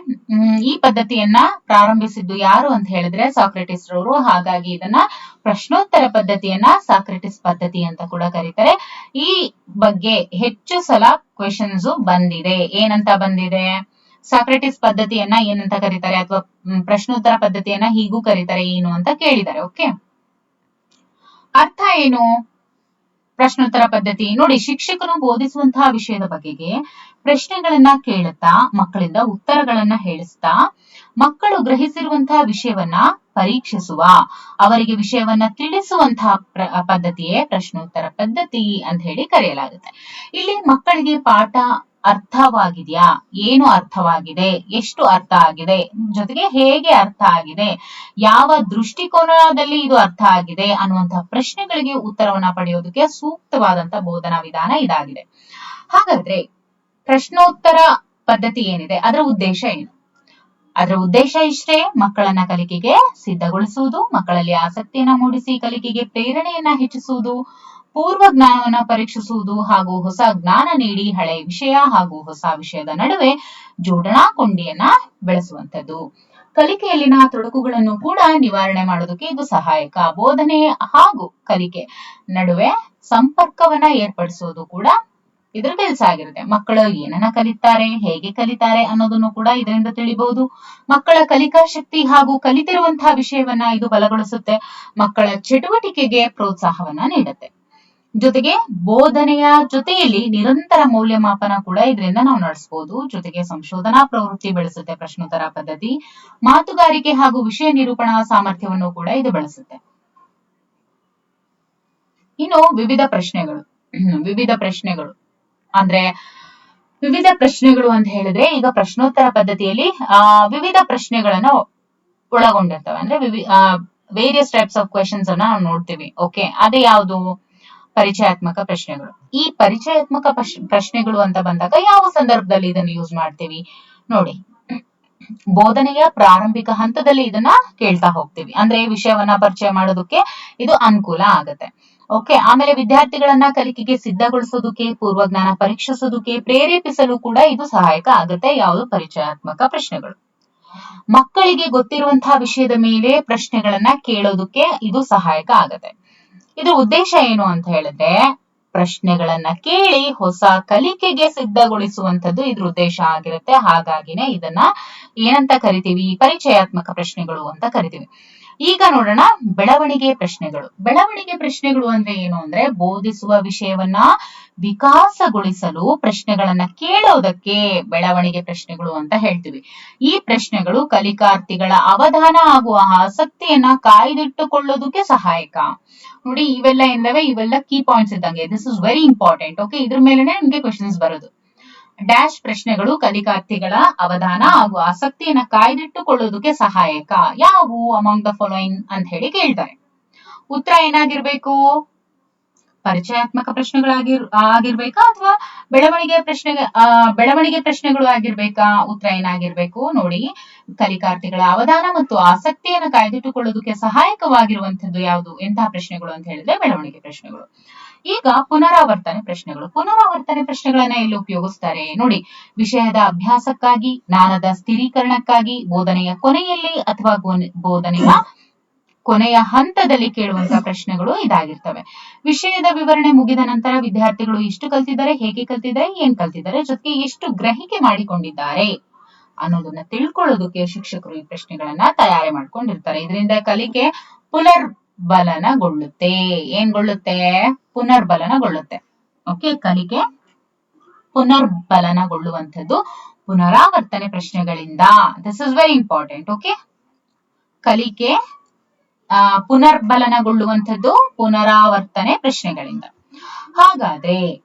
ಈ ಪದ್ಧತಿಯನ್ನ ಪ್ರಾರಂಭಿಸಿದ್ದು ಯಾರು ಅಂತ ಹೇಳಿದ್ರೆ ಸಾಕ್ರೆಟಿಸ್ ರವರು. ಹಾಗಾಗಿ ಇದನ್ನ ಪ್ರಶ್ನೋತ್ತರ ಪದ್ಧತಿಯನ್ನ ಸಾಕ್ರೆಟಿಸ್ ಪದ್ಧತಿ ಅಂತ ಕೂಡ ಕರೀತಾರೆ. ಈ ಬಗ್ಗೆ ಹೆಚ್ಚು ಸಲ ಕ್ವೆಶನ್ಸ್ ಬಂದಿದೆ. ಏನಂತ ಬಂದಿದೆ? ಸಾಕ್ರೆಟಿಸ್ ಪದ್ಧತಿಯನ್ನ ಏನಂತ ಕರೀತಾರೆ, ಅಥವಾ ಪ್ರಶ್ನೋತ್ತರ ಪದ್ಧತಿಯನ್ನ ಹೀಗೂ ಕರೀತಾರೆ, ಏನು ಅಂತ ಕೇಳಿದ್ದಾರೆ. ಓಕೆ, ಅರ್ಥ ಏನು ಪ್ರಶ್ನೋತ್ತರ ಪದ್ಧತಿ? ನೋಡಿ, ಶಿಕ್ಷಕನು ಬೋಧಿಸುವಂತಹ ವಿಷಯದ ಬಗೆಗೆ ಪ್ರಶ್ನೆಗಳನ್ನ ಕೇಳುತ್ತಾ ಮಕ್ಕಳಿಂದ ಉತ್ತರಗಳನ್ನ ಹೇಳಿಸ್ತಾ ಮಕ್ಕಳು ಗ್ರಹಿಸಿರುವಂತಹ ವಿಷಯವನ್ನ ಪರೀಕ್ಷಿಸುವ, ಅವರಿಗೆ ವಿಷಯವನ್ನ ತಿಳಿಸುವಂತಹ ಪದ್ಧತಿಯೇ ಪ್ರಶ್ನೋತ್ತರ ಪದ್ಧತಿ ಅಂತ ಹೇಳಿ ಕರೆಯಲಾಗುತ್ತೆ. ಇಲ್ಲಿ ಮಕ್ಕಳಿಗೆ ಪಾಠ ಅರ್ಥವಾಗಿದೆಯಾ, ಏನು ಅರ್ಥವಾಗಿದೆ, ಎಷ್ಟು ಅರ್ಥ ಆಗಿದೆ, ಜೊತೆಗೆ ಹೇಗೆ ಅರ್ಥ ಆಗಿದೆ, ಯಾವ ದೃಷ್ಟಿಕೋನದಲ್ಲಿ ಇದು ಅರ್ಥ ಆಗಿದೆ ಅನ್ನುವಂತಹ ಪ್ರಶ್ನೆಗಳಿಗೆ ಉತ್ತರವನ್ನ ಪಡೆಯೋದಕ್ಕೆ ಸೂಕ್ತವಾದಂತಹ ಬೋಧನಾ ವಿಧಾನ ಇದಾಗಿದೆ. ಹಾಗಾದ್ರೆ ಪ್ರಶ್ನೋತ್ತರ ಪದ್ಧತಿ ಏನಿದೆ, ಅದರ ಉದ್ದೇಶ ಏನು? ಅದರ ಉದ್ದೇಶ ಇಷ್ಟೇ: ಮಕ್ಕಳನ್ನ ಕಲಿಕೆಗೆ ಸಿದ್ಧಗೊಳಿಸುವುದು, ಮಕ್ಕಳಲ್ಲಿ ಆಸಕ್ತಿಯನ್ನ ಮೂಡಿಸಿ ಕಲಿಕೆಗೆ ಪ್ರೇರಣೆಯನ್ನ ಹೆಚ್ಚಿಸುವುದು, ಪೂರ್ವ ಜ್ಞಾನವನ್ನ ಪರೀಕ್ಷಿಸುವುದು ಹಾಗೂ ಹೊಸ ಜ್ಞಾನ ನೀಡಿ ಹಳೆಯ ವಿಷಯ ಹಾಗೂ ಹೊಸ ವಿಷಯದ ನಡುವೆ ಜೋಡಣಾ ಕೊಂಡಿಯನ್ನ ಬೆಳೆಸುವಂತದ್ದು. ಕಲಿಕೆಯಲ್ಲಿನ ತೊಡಕುಗಳನ್ನು ಕೂಡ ನಿವಾರಣೆ ಮಾಡೋದಕ್ಕೆ ಇದು ಸಹಾಯಕ. ಬೋಧನೆ ಹಾಗೂ ಕಲಿಕೆ ನಡುವೆ ಸಂಪರ್ಕವನ್ನ ಏರ್ಪಡಿಸೋದು ಕೂಡ ಇದ್ರ ಕೆಲಸ ಆಗಿರುತ್ತೆ. ಮಕ್ಕಳು ಏನನ್ನ ಕಲಿತಾರೆ, ಹೇಗೆ ಕಲಿತಾರೆ ಅನ್ನೋದನ್ನು ಕೂಡ ಇದರಿಂದ ತಿಳಿಬಹುದು. ಮಕ್ಕಳ ಕಲಿಕಾ ಶಕ್ತಿ ಹಾಗೂ ಕಲಿತಿರುವಂತಹ ವಿಷಯವನ್ನ ಇದು ಬಲಗೊಳಿಸುತ್ತೆ. ಮಕ್ಕಳ ಚಟುವಟಿಕೆಗೆ ಪ್ರೋತ್ಸಾಹವನ್ನ ನೀಡುತ್ತೆ. ಜೊತೆಗೆ ಬೋಧನೆಯ ಜೊತೆಯಲ್ಲಿ ನಿರಂತರ ಮೌಲ್ಯಮಾಪನ ಕೂಡ ಇದರಿಂದ ನಾವು ನಡೆಸಬಹುದು. ಜೊತೆಗೆ ಸಂಶೋಧನಾ ಪ್ರವೃತ್ತಿ ಬೆಳೆಸುತ್ತೆ ಪ್ರಶ್ನೋತ್ತರ ಪದ್ಧತಿ. ಮಾತುಗಾರಿಕೆ ಹಾಗೂ ವಿಷಯ ನಿರೂಪಣಾ ಸಾಮರ್ಥ್ಯವನ್ನು ಕೂಡ ಇದು ಬೆಳೆಸುತ್ತೆ. ಇನ್ನು ವಿವಿಧ ಪ್ರಶ್ನೆಗಳು ಅಂದ್ರೆ ವಿವಿಧ ಪ್ರಶ್ನೆಗಳು ಅಂತ ಹೇಳಿದ್ರೆ, ಈಗ ಪ್ರಶ್ನೋತ್ತರ ಪದ್ಧತಿಯಲ್ಲಿ ವಿವಿಧ ಪ್ರಶ್ನೆಗಳನ್ನ ಒಳಗೊಂಡಿರ್ತವೆ. ಅಂದ್ರೆ ವೇರಿಯಸ್ ಟೈಪ್ಸ್ ಆಫ್ ಕ್ವೆಶನ್ಸ್ ಅನ್ನ ನಾವು ನೋಡ್ತೀವಿ. ಓಕೆ, ಅದೇ ಯಾವುದು? ಪರಿಚಯಾತ್ಮಕ ಪ್ರಶ್ನೆಗಳು. ಈ ಪರಿಚಯಾತ್ಮಕ ಪ್ರಶ್ನೆಗಳು ಅಂತ ಬಂದಾಗ ಯಾವ ಸಂದರ್ಭದಲ್ಲಿ ಇದನ್ನು ಯೂಸ್ ಮಾಡ್ತೀವಿ ನೋಡಿ. ಬೋಧನೆಯ ಪ್ರಾರಂಭಿಕ ಹಂತದಲ್ಲಿ ಇದನ್ನ ಕೇಳ್ತಾ ಹೋಗ್ತೀವಿ. ಅಂದ್ರೆ ವಿಷಯವನ್ನ ಪರಿಚಯ ಮಾಡೋದಕ್ಕೆ ಇದು ಅನುಕೂಲ ಆಗುತ್ತೆ. ಓಕೆ, ಆಮೇಲೆ ವಿದ್ಯಾರ್ಥಿಗಳನ್ನ ಕಲಿಕೆಗೆ ಸಿದ್ಧಗೊಳಿಸೋದಕ್ಕೆ, ಪೂರ್ವಜ್ಞಾನ ಪರೀಕ್ಷಿಸೋದಕ್ಕೆ ಪ್ರೇರೇಪಿಸಲು ಕೂಡ ಇದು ಸಹಾಯಕ ಆಗುತ್ತೆ. ಯಾವುದು? ಪರಿಚಯಾತ್ಮಕ ಪ್ರಶ್ನೆಗಳು. ಮಕ್ಕಳಿಗೆ ಗೊತ್ತಿರುವಂತಹ ವಿಷಯದ ಮೇಲೆ ಪ್ರಶ್ನೆಗಳನ್ನ ಕೇಳೋದಕ್ಕೆ ಇದು ಸಹಾಯಕ ಆಗುತ್ತೆ. ಇದ್ರ ಉದ್ದೇಶ ಏನು ಅಂತ ಹೇಳಿದ್ರೆ, ಪ್ರಶ್ನೆಗಳನ್ನ ಕೇಳಿ ಹೊಸ ಕಲಿಕೆಗೆ ಸಿದ್ಧಗೊಳಿಸುವಂತದ್ದು ಇದ್ರ ಉದ್ದೇಶ ಆಗಿರುತ್ತೆ. ಹಾಗಾಗಿನೇ ಇದನ್ನ ಏನಂತ ಕರಿತೀವಿ? ಪರಿಚಯಾತ್ಮಕ ಪ್ರಶ್ನೆಗಳು ಅಂತ ಕರಿತೀವಿ. ಈಗ ನೋಡೋಣ ಬೆಳವಣಿಗೆ ಪ್ರಶ್ನೆಗಳು. ಬೆಳವಣಿಗೆ ಪ್ರಶ್ನೆಗಳು ಅಂದ್ರೆ ಏನು ಅಂದ್ರೆ, ಬೋಧಿಸುವ ವಿಷಯವನ್ನ ವಿಕಾಸಗೊಳಿಸಲು ಪ್ರಶ್ನೆಗಳನ್ನ ಕೇಳೋದಕ್ಕೆ ಬೆಳವಣಿಗೆ ಪ್ರಶ್ನೆಗಳು ಅಂತ ಹೇಳ್ತೀವಿ. ಈ ಪ್ರಶ್ನೆಗಳು ಕಲಿಕಾರ್ಥಿಗಳ ಅವಧಾನ ಹಾಗೂ ಆಸಕ್ತಿಯನ್ನ ಕಾಯ್ದಿಟ್ಟುಕೊಳ್ಳೋದಕ್ಕೆ ಸಹಾಯಕ. ನೋಡಿ, ಇವೆಲ್ಲ ಕೀ ಪಾಯಿಂಟ್ಸ್ ಇದ್ದಂಗೆ. This is very important. Okay, ಇದ್ರ ಮೇಲೆನೆ ನಿಮ್ಗೆ ಕ್ವೆಶನ್ಸ್ ಬರೋದು. ಡ್ಯಾಶ್ ಪ್ರಶ್ನೆಗಳು ಕಲಿಕಾರ್ಥಿಗಳ ಅವಧಾನ ಹಾಗೂ ಆಸಕ್ತಿಯನ್ನ ಕಾಯ್ದಿಟ್ಟುಕೊಳ್ಳೋದಕ್ಕೆ ಸಹಾಯಕ. ಯಾವುವು ಅಮಾಂಗ್ ದ ಫಾಲೋಯಿಂಗ್ ಅಂತ ಹೇಳಿ ಕೇಳ್ತಾರೆ. ಉತ್ತರ ಏನಾಗಿರ್ಬೇಕು? ಪರಿಚಯಾತ್ಮಕ ಪ್ರಶ್ನೆಗಳಾಗಿರ್ಬೇಕಾ ಅಥವಾ ಬೆಳವಣಿಗೆ ಪ್ರಶ್ನೆಗಳು ಆಗಿರ್ಬೇಕಾ? ಉತ್ತರ ಏನಾಗಿರ್ಬೇಕು ನೋಡಿ. ಕಲಿಕಾರ್ಥಿಗಳ ಅವಧಾನ ಮತ್ತು ಆಸಕ್ತಿಯನ್ನು ಕಾಯ್ದಿಟ್ಟುಕೊಳ್ಳೋದಕ್ಕೆ ಸಹಾಯಕವಾಗಿರುವಂತದ್ದು ಯಾವುದು? ಎಂತಹ ಪ್ರಶ್ನೆಗಳು ಅಂತ ಹೇಳಿದ್ರೆ ಬೆಳವಣಿಗೆ ಪ್ರಶ್ನೆಗಳು. ಈಗ ಪುನರಾವರ್ತನೆ ಪ್ರಶ್ನೆಗಳನ್ನ ಎಲ್ಲಿ ಉಪಯೋಗಿಸ್ತಾರೆ ನೋಡಿ. ವಿಷಯದ ಅಭ್ಯಾಸಕ್ಕಾಗಿ, ಜ್ಞಾನದ ಸ್ಥಿರೀಕರಣಕ್ಕಾಗಿ, ಬೋಧನೆಯ ಕೊನೆಯಲ್ಲಿ ಅಥವಾ ಬೋಧನೆಯ ಕೊನೆಯ ಹಂತದಲ್ಲಿ ಕೇಳುವಂತಹ ಪ್ರಶ್ನೆಗಳು ಇದಾಗಿರ್ತವೆ. ವಿಷಯದ ವಿವರಣೆ ಮುಗಿದ ನಂತರ ವಿದ್ಯಾರ್ಥಿಗಳು ಎಷ್ಟು ಕಲ್ತಿದ್ದಾರೆ, ಹೇಗೆ ಕಲ್ತಿದ್ದಾರೆ, ಏನ್ ಕಲ್ತಿದ್ದಾರೆ, ಜೊತೆಗೆ ಎಷ್ಟು ಗ್ರಹಿಕೆ ಮಾಡಿಕೊಂಡಿದ್ದಾರೆ ಅನ್ನೋದನ್ನ ತಿಳ್ಕೊಳ್ಳೋದಕ್ಕೆ ಶಿಕ್ಷಕರು ಈ ಪ್ರಶ್ನೆಗಳನ್ನ ತಯಾರಿ ಮಾಡ್ಕೊಂಡಿರ್ತಾರೆ. ಇದರಿಂದ ಕಲಿಕೆ ಪುನರ್ಬಲನಗೊಳ್ಳುತ್ತೆ. ಪುನರ್ಬಲನಗೊಳ್ಳುತ್ತೆ. ಓಕೆ, ಕಲಿಕೆ ಪುನರ್ಬಲನಗೊಳ್ಳುವಂಥದ್ದು ಪುನರಾವರ್ತನೆ ಪ್ರಶ್ನೆಗಳಿಂದ. This is very important. Okay, ಕಲಿಕೆ ಪುನರ್ಬಲನಗೊಳ್ಳುವಂಥದ್ದು ಪುನರಾವರ್ತನೆ ಪ್ರಶ್ನೆಗಳಿಂದ. ಹಾಗಾದ್ರೆ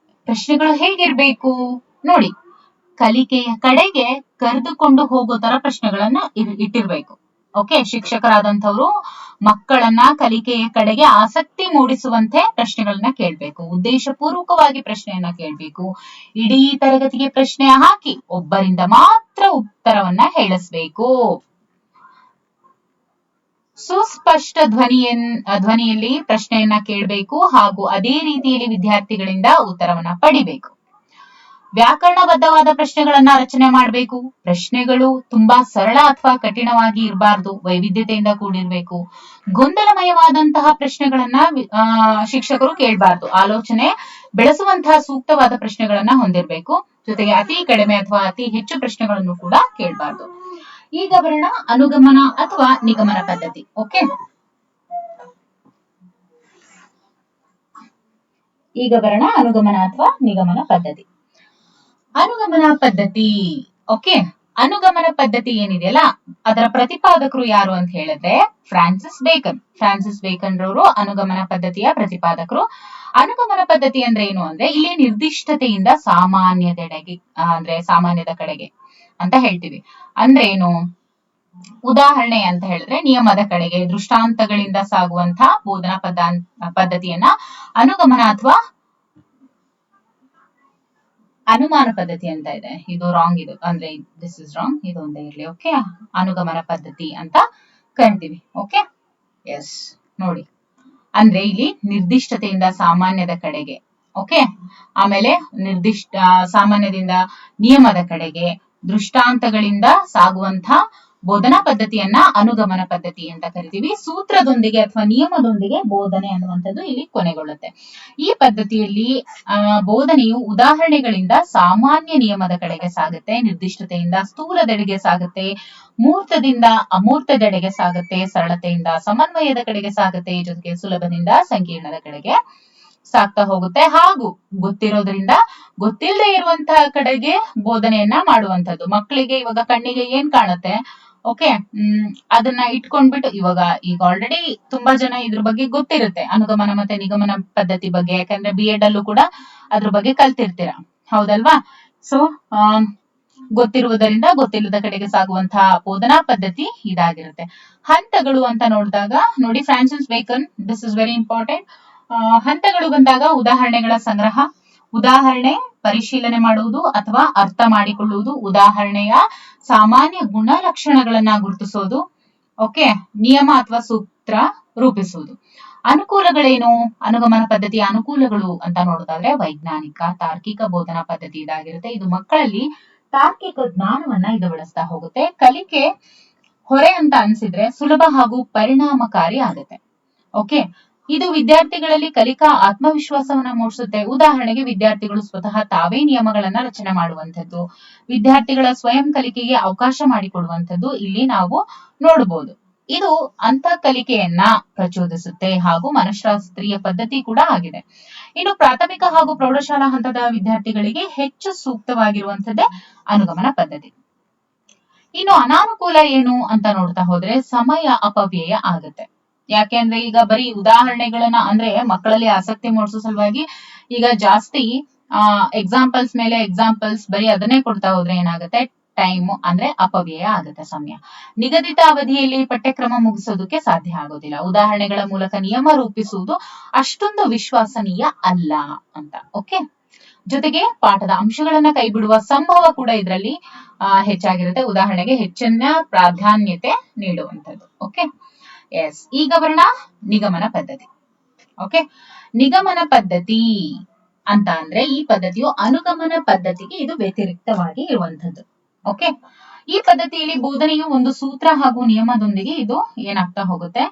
ಪ್ರಶ್ನೆಗಳು ಹೇಗಿರ್ಬೇಕು ನೋಡಿ. ಕಲಿಕೆಯ ಕಡೆಗೆ ಕರೆದುಕೊಂಡು ಹೋಗೋ ತರ ಪ್ರಶ್ನೆಗಳನ್ನ ಇಟ್ಟಿರ್ಬೇಕು. ಓಕೆ, ಶಿಕ್ಷಕರಾದಂಥವ್ರು ಮಕ್ಕಳನ್ನ ಕಲಿಕೆಯ ಕಡೆಗೆ ಆಸಕ್ತಿ ಮೂಡಿಸುವಂತೆ ಪ್ರಶ್ನೆಗಳನ್ನ ಕೇಳ್ಬೇಕು. ಉದ್ದೇಶ ಪೂರ್ವಕವಾಗಿ ಪ್ರಶ್ನೆಯನ್ನ ಕೇಳ್ಬೇಕು. ಇಡೀ ತರಗತಿಗೆ ಪ್ರಶ್ನೆ ಹಾಕಿ ಒಬ್ಬರಿಂದ ಮಾತ್ರ ಉತ್ತರವನ್ನ ಹೇಳಿಸ್ಬೇಕು. ಸುಸ್ಪಷ್ಟ ಧ್ವನಿಯಲ್ಲಿ ಪ್ರಶ್ನೆಯನ್ನ ಕೇಳಬೇಕು ಹಾಗೂ ಅದೇ ರೀತಿಯಲ್ಲಿ ವಿದ್ಯಾರ್ಥಿಗಳಿಂದ ಉತ್ತರವನ್ನ ಪಡಿಬೇಕು. ವ್ಯಾಕರಣಬದ್ಧವಾದ ಪ್ರಶ್ನೆಗಳನ್ನ ರಚನೆ ಮಾಡಬೇಕು. ಪ್ರಶ್ನೆಗಳು ತುಂಬಾ ಸರಳ ಅಥವಾ ಕಠಿಣವಾಗಿ ಇರಬಾರ್ದು, ವೈವಿಧ್ಯತೆಯಿಂದ ಕೂಡಿರ್ಬೇಕು. ಗೊಂದಲಮಯವಾದಂತಹ ಪ್ರಶ್ನೆಗಳನ್ನ ಶಿಕ್ಷಕರು ಕೇಳಬಾರ್ದು. ಆಲೋಚನೆ ಬೆಳೆಸುವಂತಹ ಸೂಕ್ತವಾದ ಪ್ರಶ್ನೆಗಳನ್ನ ಹೊಂದಿರಬೇಕು. ಜೊತೆಗೆ ಅತಿ ಕಡಿಮೆ ಅಥವಾ ಅತಿ ಹೆಚ್ಚು ಪ್ರಶ್ನೆಗಳನ್ನು ಕೂಡ ಕೇಳಬಾರ್ದು. ಈಗ ಬರೋಣ ಅನುಗಮನ ಅಥವಾ ನಿಗಮನ ಪದ್ಧತಿ. ಓಕೆ, ಈಗ ಬರೋಣ ಅನುಗಮನ ಅಥವಾ ನಿಗಮನ ಪದ್ಧತಿ. ಅನುಗಮನ ಪದ್ಧತಿ, ಓಕೆ, ಅನುಗಮನ ಪದ್ಧತಿ ಏನಿದೆಯಲ್ಲ ಅದರ ಪ್ರತಿಪಾದಕರು ಯಾರು ಅಂತ ಹೇಳಿದ್ರೆ ಫ್ರಾನ್ಸಿಸ್ ಬೇಕನ್ ರವರು ಅನುಗಮನ ಪದ್ಧತಿಯ ಪ್ರತಿಪಾದಕರು. ಅನುಗಮನ ಪದ್ಧತಿ ಅಂದ್ರೆ ಏನು ಅಂದ್ರೆ ಇಲ್ಲಿ ನಿರ್ದಿಷ್ಟತೆಯಿಂದ ಸಾಮಾನ್ಯದ ಕಡೆಗೆ ಅಂತ ಹೇಳ್ತೀವಿ. ಅಂದ್ರೆ ಏನು, ಉದಾಹರಣೆ ಅಂತ ಹೇಳಿದ್ರೆ ನಿಯಮದ ಕಡೆಗೆ, ದೃಷ್ಟಾಂತಗಳಿಂದ ಸಾಗುವಂತಹ ಬೋಧನಾ ಪದ್ಧತಿಯನ್ನ ಅನುಗಮನ ಅಥವಾ ಅನುಮಾನ ಪದ್ಧತಿ ಅಂತ ಇದೆ. ಇದು ರಾಂಗ್, ಇದು ಅಂದ್ರೆ ದಿಸ್ ಇಸ್ ರಾಂಗ್, ಇದು ಒಂದೇ ಇರ್ಲಿ. ಓಕೆ, ಅನುಗಮನ ಪದ್ಧತಿ ಅಂತ ಕರಿತೀವಿ. ಓಕೆ, ಎಸ್, ನೋಡಿ, ಅಂದ್ರೆ ಇಲ್ಲಿ ನಿರ್ದಿಷ್ಟತೆಯಿಂದ ಸಾಮಾನ್ಯದ ಕಡೆಗೆ, ಓಕೆ, ಆಮೇಲೆ ಸಾಮಾನ್ಯದಿಂದ ನಿಯಮದ ಕಡೆಗೆ, ದೃಷ್ಟಾಂತಗಳಿಂದ ಸಾಗುವಂತ ಬೋಧನಾ ಪದ್ಧತಿಯನ್ನ ಅನುಗಮನ ಪದ್ಧತಿ ಅಂತ ಕರಿತೀವಿ. ಸೂತ್ರದೊಂದಿಗೆ ಅಥವಾ ನಿಯಮದೊಂದಿಗೆ ಬೋಧನೆ ಅನ್ನುವಂಥದ್ದು ಇಲ್ಲಿ ಕೊನೆಗೊಳ್ಳುತ್ತೆ. ಈ ಪದ್ಧತಿಯಲ್ಲಿ ಬೋಧನೆಯು ಉದಾಹರಣೆಗಳಿಂದ ಸಾಮಾನ್ಯ ನಿಯಮದ ಕಡೆಗೆ ಸಾಗುತ್ತೆ, ನಿರ್ದಿಷ್ಟತೆಯಿಂದ ಸ್ಥೂಲದೆಡೆಗೆ ಸಾಗುತ್ತೆ, ಮೂರ್ತದಿಂದ ಅಮೂರ್ತದೆಡೆಗೆ ಸಾಗುತ್ತೆ, ಸರಳತೆಯಿಂದ ಸಮನ್ವಯದ ಕಡೆಗೆ ಸಾಗುತ್ತೆ, ಜೊತೆಗೆ ಸುಲಭದಿಂದ ಸಂಕೀರ್ಣದ ಕಡೆಗೆ ಸಾಕ್ತಾ ಹೋಗುತ್ತೆ. ಹಾಗೂ ಗೊತ್ತಿರೋದ್ರಿಂದ ಗೊತ್ತಿಲ್ಲದೆ ಇರುವಂತಹ ಕಡೆಗೆ ಬೋಧನೆಯನ್ನ ಮಾಡುವಂಥದ್ದು. ಮಕ್ಕಳಿಗೆ ಇವಾಗ ಕಣ್ಣಿಗೆ ಏನ್ ಕಾಣುತ್ತೆ, ಓಕೆ, ಅದನ್ನ ಇಟ್ಕೊಂಡ್ಬಿಟ್ಟು ಈಗ ಆಲ್ರೆಡಿ ತುಂಬಾ ಜನ ಇದ್ರ ಬಗ್ಗೆ ಗೊತ್ತಿರುತ್ತೆ, ಅನುಗಮನ ಮತ್ತೆ ನಿಗಮನ ಪದ್ಧತಿ ಬಗ್ಗೆ. ಯಾಕಂದ್ರೆ BEd ಅಲ್ಲೂ ಕೂಡ ಅದ್ರ ಬಗ್ಗೆ ಕಲ್ತಿರ್ತೀರ, ಹೌದಲ್ವಾ? ಸೊ ಗೊತ್ತಿರುವುದರಿಂದ ಗೊತ್ತಿಲ್ಲದ ಕಡೆಗೆ ಸಾಗುವಂತಹ ಬೋಧನಾ ಪದ್ಧತಿ ಇದಾಗಿರುತ್ತೆ. ಹಂತಗಳು ಅಂತ ನೋಡಿದಾಗ ನೋಡಿ, Francis beacon, this is very important. ಹಂತಗಳು ಬಂದಾಗ ಉದಾಹರಣೆಗಳ ಸಂಗ್ರಹ, ಉದಾಹರಣೆ ಪರಿಶೀಲನೆ ಮಾಡುವುದು ಅಥವಾ ಅರ್ಥ ಮಾಡಿಕೊಳ್ಳುವುದು, ಉದಾಹರಣೆಯ ಸಾಮಾನ್ಯ ಗುಣಲಕ್ಷಣಗಳನ್ನ ಗುರುತಿಸೋದು, ಓಕೆ, ನಿಯಮ ಅಥವಾ ಸೂತ್ರ ರೂಪಿಸುವುದು. ಅನುಕೂಲಗಳೇನು, ಅನುಗಮನ ಪದ್ಧತಿಯ ಅನುಕೂಲಗಳು ಅಂತ ನೋಡೋದಾದ್ರೆ ವೈಜ್ಞಾನಿಕ ತಾರ್ಕಿಕ ಬೋಧನಾ ಪದ್ಧತಿ ಇದಾಗಿರುತ್ತೆ. ಇದು ಮಕ್ಕಳಲ್ಲಿ ತಾರ್ಕಿಕ ಜ್ಞಾನವನ್ನ ಇದು ಬೆಳೆಸ್ತಾ ಹೋಗುತ್ತೆ. ಕಲಿಕೆ ಹೊರೆ ಅಂತ ಅನ್ಸಿದ್ರೆ ಸುಲಭ ಹಾಗೂ ಪರಿಣಾಮಕಾರಿ ಆಗುತ್ತೆ. ಓಕೆ, ಇದು ವಿದ್ಯಾರ್ಥಿಗಳಲ್ಲಿ ಕಲಿಕಾ ಆತ್ಮವಿಶ್ವಾಸವನ್ನ ಮೂಡಿಸುತ್ತೆ. ಉದಾಹರಣೆಗೆ ವಿದ್ಯಾರ್ಥಿಗಳು ಸ್ವತಃ ತಾವೇ ನಿಯಮಗಳನ್ನ ರಚನೆ ಮಾಡುವಂಥದ್ದು, ವಿದ್ಯಾರ್ಥಿಗಳ ಸ್ವಯಂ ಕಲಿಕೆಗೆ ಅವಕಾಶ ಮಾಡಿಕೊಡುವಂಥದ್ದು ಇಲ್ಲಿ ನಾವು ನೋಡಬಹುದು. ಇದು ಅಂತ ಕಲಿಕೆಯನ್ನ ಪ್ರಚೋದಿಸುತ್ತೆ ಹಾಗೂ ಮನಃಶಾಸ್ತ್ರೀಯ ಪದ್ಧತಿ ಕೂಡ ಆಗಿದೆ. ಇನ್ನು ಪ್ರಾಥಮಿಕ ಹಾಗೂ ಪ್ರೌಢಶಾಲಾ ಹಂತದ ವಿದ್ಯಾರ್ಥಿಗಳಿಗೆ ಹೆಚ್ಚು ಸೂಕ್ತವಾಗಿರುವಂತದ್ದೇ ಅನುಗಮನ ಪದ್ಧತಿ. ಇನ್ನು ಅನಾನುಕೂಲ ಏನು ಅಂತ ನೋಡ್ತಾ ಹೋದ್ರೆ ಸಮಯ ಅಪವ್ಯಯ ಆಗುತ್ತೆ. ಯಾಕೆಂದ್ರೆ ಈಗ ಬರೀ ಉದಾಹರಣೆಗಳನ್ನ ಅಂದ್ರೆ ಮಕ್ಕಳಲ್ಲಿ ಆಸಕ್ತಿ ಮೂಡಿಸೋ ಸಲುವಾಗಿ ಈಗ ಜಾಸ್ತಿ ಎಕ್ಸಾಂಪಲ್ಸ್ ಮೇಲೆ ಎಕ್ಸಾಂಪಲ್ಸ್ ಬರೀ ಅದನ್ನೇ ಕೊಡ್ತಾ ಹೋದ್ರೆ ಏನಾಗುತ್ತೆ, ಟೈಮ್ ಅಂದ್ರೆ ಅಪವ್ಯಯ ಆಗುತ್ತೆ, ಸಮಯ. ನಿಗದಿತ ಅವಧಿಯಲ್ಲಿ ಪಠ್ಯಕ್ರಮ ಮುಗಿಸೋದಕ್ಕೆ ಸಾಧ್ಯ ಆಗೋದಿಲ್ಲ. ಉದಾಹರಣೆಗಳ ಮೂಲಕ ನಿಯಮ ರೂಪಿಸುವುದು ಅಷ್ಟೊಂದು ವಿಶ್ವಾಸನೀಯ ಅಲ್ಲ ಅಂತ. ಓಕೆ, ಜೊತೆಗೆ ಪಾಠದ ಅಂಶಗಳನ್ನ ಕೈಬಿಡುವ ಸಂಭವ ಕೂಡ ಇದರಲ್ಲಿ ಹೆಚ್ಚಾಗಿರುತ್ತೆ. ಉದಾಹರಣೆಗೆ ಹೆಚ್ಚಿನ ಪ್ರಾಧಾನ್ಯತೆ ನೀಡುವಂಥದ್ದು. ಓಕೆ, ಎಸ್, ಈಗ ಬರೋಣ ನಿಗಮನ ಪದ್ಧತಿ. ಓಕೆ, ನಿಗಮನ ಪದ್ಧತಿ ಅಂತ ಅಂದ್ರೆ ಈ ಪದ್ಧತಿಯು ಅನುಗಮನ ಪದ್ಧತಿಗೆ ಇದು ವ್ಯತಿರಿಕ್ತವಾಗಿ ಇರುವಂತದ್ದು. ಓಕೆ, ಈ ಪದ್ಧತಿಯಲ್ಲಿ ಬೋಧನೆಯು ಒಂದು ಸೂತ್ರ ಹಾಗೂ ನಿಯಮದೊಂದಿಗೆ ಇದು ಏನಾಗ್ತಾ ಹೋಗುತ್ತೆ,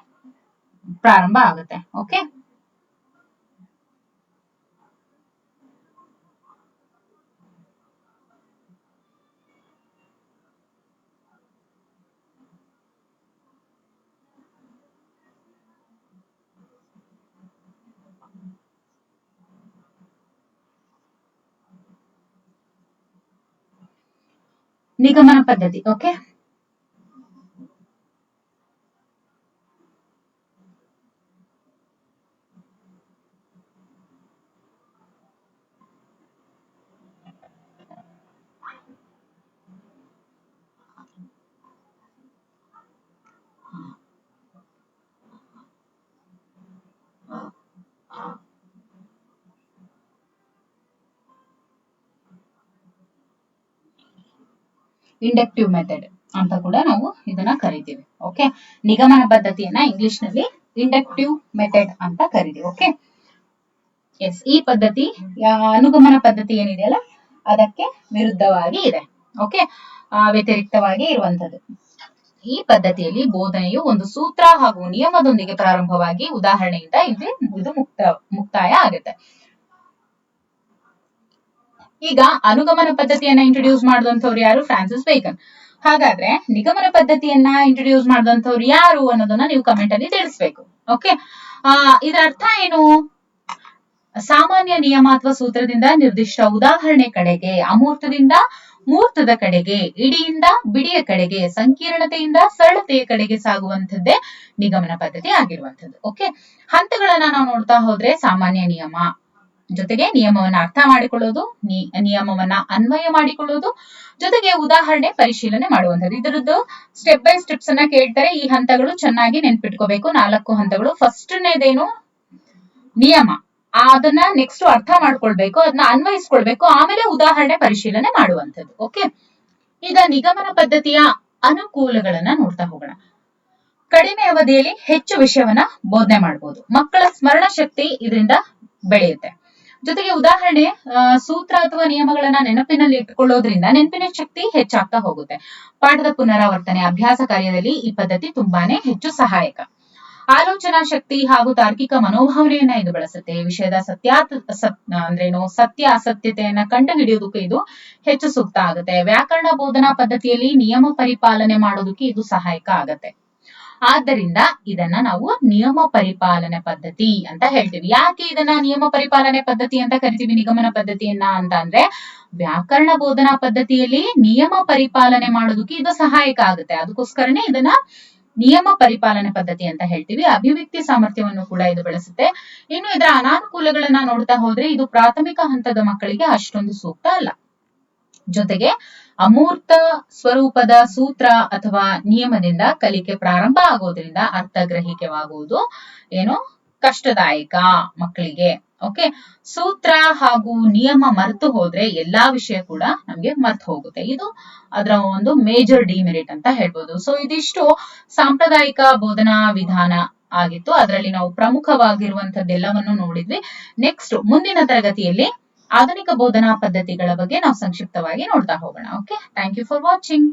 ಪ್ರಾರಂಭ ಆಗುತ್ತೆ. ಓಕೆ, ನಿಗಮನ ಪದ್ಧತಿ. Okay, inductive method. ಅಂತ ಕೂಡ ನಾವು ಇದನ್ನ ಕರಿತೀವಿ. ಓಕೆ, ನಿಗಮನ ಪದ್ಧತಿಯನ್ನ ಇಂಗ್ಲಿಷ್ ನಲ್ಲಿ ಇಂಡಕ್ಟಿವ್ ಮೆಥಡ್ ಅಂತ ಕರಿತೀವಿ. ಓಕೆ, ಎಸ್, ಈ ಪದ್ಧತಿ ಅನುಗಮನ ಪದ್ಧತಿ ಏನಿದೆಯಲ್ಲ ಅದಕ್ಕೆ ವಿರುದ್ಧವಾಗಿ ಇದೆ. ಓಕೆ, ವ್ಯತಿರಿಕ್ತವಾಗಿ ಇರುವಂತದ್ದು. ಈ ಪದ್ಧತಿಯಲ್ಲಿ ಬೋಧನೆಯು ಒಂದು ಸೂತ್ರ ಹಾಗೂ ನಿಯಮದೊಂದಿಗೆ ಪ್ರಾರಂಭವಾಗಿ ಉದಾಹರಣೆಯಿಂದ ಇದು ಮುಕ್ತಾಯ ಆಗುತ್ತೆ. ಈಗ ಅನುಗಮನ ಪದ್ಧತಿಯನ್ನ ಇಂಟ್ರೊಡ್ಯೂಸ್ ಮಾಡಿದಂಥವ್ರು ಯಾರು? ಫ್ರಾನ್ಸಿಸ್ ಬೇಕನ್. ಹಾಗಾದ್ರೆ ನಿಗಮನ ಪದ್ಧತಿಯನ್ನ ಇಂಟ್ರೊಡ್ಯೂಸ್ ಮಾಡಿದಂಥವ್ರು ಯಾರು ಅನ್ನೋದನ್ನ ನೀವು ಕಮೆಂಟ್ ಅಲ್ಲಿ ತಿಳಿಸ್ಬೇಕು. ಓಕೆ, ಇದರ ಅರ್ಥ ಏನು? ಸಾಮಾನ್ಯ ನಿಯಮ ಅಥವಾ ಸೂತ್ರದಿಂದ ನಿರ್ದಿಷ್ಟ ಉದಾಹರಣೆ ಕಡೆಗೆ, ಅಮೂರ್ತದಿಂದ ಮೂರ್ತದ ಕಡೆಗೆ, ಇಡಿಯಿಂದ ಬಿಡಿಯ ಕಡೆಗೆ, ಸಂಕೀರ್ಣತೆಯಿಂದ ಸರಳತೆಯ ಕಡೆಗೆ ಸಾಗುವಂತದ್ದೇ ನಿಗಮನ ಪದ್ಧತಿ ಆಗಿರುವಂತದ್ದು. ಓಕೆ, ಹಂತಗಳನ್ನ ನಾವು ನೋಡ್ತಾ ಹೋದ್ರೆ ಸಾಮಾನ್ಯ ನಿಯಮ ಜೊತೆಗೆ ನಿಯಮವನ್ನ ಅರ್ಥ ಮಾಡಿಕೊಳ್ಳೋದು, ನಿಯಮವನ್ನ ಅನ್ವಯ ಮಾಡಿಕೊಳ್ಳೋದು, ಜೊತೆಗೆ ಉದಾಹರಣೆ ಪರಿಶೀಲನೆ ಮಾಡುವಂಥದ್ದು. ಇದರದ್ದು ಸ್ಟೆಪ್ ಬೈ ಸ್ಟೆಪ್ಸ್ ಅನ್ನ ಕೇಳ್ತಾರೆ. ಈ ಹಂತಗಳು ಚೆನ್ನಾಗಿ ನೆನ್ಪಿಟ್ಕೋಬೇಕು. 4 ಹಂತಗಳು. ಫಸ್ಟ್ನೇದೇನು? ನಿಯಮ. ಅದನ್ನ ನೆಕ್ಸ್ಟ್ ಅರ್ಥ ಮಾಡ್ಕೊಳ್ಬೇಕು, ಅದನ್ನ ಅನ್ವಯಿಸ್ಕೊಳ್ಬೇಕು, ಆಮೇಲೆ ಉದಾಹರಣೆ ಪರಿಶೀಲನೆ ಮಾಡುವಂಥದ್ದು. ಓಕೆ, ಈಗ ನಿಗಮನ ಪದ್ಧತಿಯ ಅನುಕೂಲಗಳನ್ನ ನೋಡ್ತಾ ಹೋಗೋಣ. ಕಡಿಮೆ ಅವಧಿಯಲ್ಲಿ ಹೆಚ್ಚು ವಿಷಯವನ್ನ ಬೋಧನೆ ಮಾಡಬಹುದು. ಮಕ್ಕಳ ಸ್ಮರಣ ಶಕ್ತಿ ಇದರಿಂದ ಬೆಳೆಯುತ್ತೆ. ಜೊತೆಗೆ ಉದಾಹರಣೆ, ಸೂತ್ರ ಅಥವಾ ನಿಯಮಗಳನ್ನ ನೆನಪಿನಲ್ಲಿ ಇಟ್ಟುಕೊಳ್ಳೋದ್ರಿಂದ ನೆನಪಿನ ಶಕ್ತಿ ಹೆಚ್ಚಾಗ್ತಾ ಹೋಗುತ್ತೆ. ಪಾಠದ ಪುನರಾವರ್ತನೆ, ಅಭ್ಯಾಸ ಕಾರ್ಯದಲ್ಲಿ ಈ ಪದ್ಧತಿ ತುಂಬಾನೇ ಹೆಚ್ಚು ಸಹಾಯಕ. ಆಲೋಚನಾ ಶಕ್ತಿ ಹಾಗೂ ತಾರ್ಕಿಕ ಮನೋಭಾವನೆಯನ್ನ ಇದು ಬಳಸುತ್ತೆ. ವಿಷಯದ ಸತ್ಯ ಅಸತ್ಯತೆಯನ್ನ ಕಂಡು ಹಿಡಿಯೋದಕ್ಕೆ ಇದು ಹೆಚ್ಚು ಸೂಕ್ತ ಆಗುತ್ತೆ. ವ್ಯಾಕರಣ ಬೋಧನಾ ಪದ್ಧತಿಯಲ್ಲಿ ನಿಯಮ ಪರಿಪಾಲನೆ ಮಾಡೋದಕ್ಕೆ ಇದು ಸಹಾಯಕ ಆಗತ್ತೆ. ಆದ್ದರಿಂದ ಇದನ್ನ ನಾವು ನಿಯಮ ಪರಿಪಾಲನೆ ಪದ್ಧತಿ ಅಂತ ಹೇಳ್ತೀವಿ. ಯಾಕೆ ಇದನ್ನ ನಿಯಮ ಪರಿಪಾಲನೆ ಪದ್ಧತಿ ಅಂತ ಕರಿತೀವಿ ನಿಗಮನ ಪದ್ಧತಿಯನ್ನ ಅಂತ ಅಂದ್ರೆ, ವ್ಯಾಕರಣ ಬೋಧನಾ ಪದ್ಧತಿಯಲ್ಲಿ ನಿಯಮ ಪರಿಪಾಲನೆ ಮಾಡೋದಕ್ಕೆ ಇದು ಸಹಾಯಕ ಆಗುತ್ತೆ. ಅದಕ್ಕೋಸ್ಕರನೇ ಇದನ್ನ ನಿಯಮ ಪರಿಪಾಲನೆ ಪದ್ಧತಿ ಅಂತ ಹೇಳ್ತೀವಿ. ಅಭಿವ್ಯಕ್ತಿ ಸಾಮರ್ಥ್ಯವನ್ನು ಕೂಡ ಇದು ಬೆಳೆಸುತ್ತೆ. ಇನ್ನು ಇದರ ಅನಾನುಕೂಲಗಳನ್ನ ನೋಡ್ತಾ ಹೋದ್ರೆ, ಇದು ಪ್ರಾಥಮಿಕ ಹಂತದ ಮಕ್ಕಳಿಗೆ ಅಷ್ಟೊಂದು ಸೂಕ್ತ ಅಲ್ಲ. ಜೊತೆಗೆ ಅಮೂರ್ತ ಸ್ವರೂಪದ ಸೂತ್ರ ಅಥವಾ ನಿಯಮದಿಂದ ಕಲಿಕೆ ಪ್ರಾರಂಭ ಆಗೋದ್ರಿಂದ ಅರ್ಥಗ್ರಹಿಕೆವಾಗುವುದು ಕಷ್ಟದಾಯಕ ಮಕ್ಕಳಿಗೆ. ಓಕೆ, ಸೂತ್ರ ಹಾಗೂ ನಿಯಮ ಮರೆತು ಹೋದ್ರೆ ಎಲ್ಲಾ ವಿಷಯ ಕೂಡ ನಮ್ಗೆ ಮರ್ತು ಹೋಗುತ್ತೆ. ಇದು ಅದರ ಒಂದು ಮೇಜರ್ ಡಿಮೆರಿಟ್ ಅಂತ ಹೇಳ್ಬೋದು. ಸೊ ಇದಿಷ್ಟು ಸಾಂಪ್ರದಾಯಿಕ ಬೋಧನಾ ವಿಧಾನ ಆಗಿತ್ತು. ಅದರಲ್ಲಿ ನಾವು ಪ್ರಮುಖವಾಗಿರುವಂತದ್ದೆಲ್ಲವನ್ನು ನೋಡಿದ್ವಿ. ನೆಕ್ಸ್ಟ್ ಮುಂದಿನ ತರಗತಿಯಲ್ಲಿ ಆಧುನಿಕ ಬೋಧನಾ ಪದ್ಧತಿಗಳ ಬಗ್ಗೆ ನಾವು ಸಂಕ್ಷಿಪ್ತವಾಗಿ ನೋಡ್ತಾ ಹೋಗೋಣ. Okay, thank you for watching.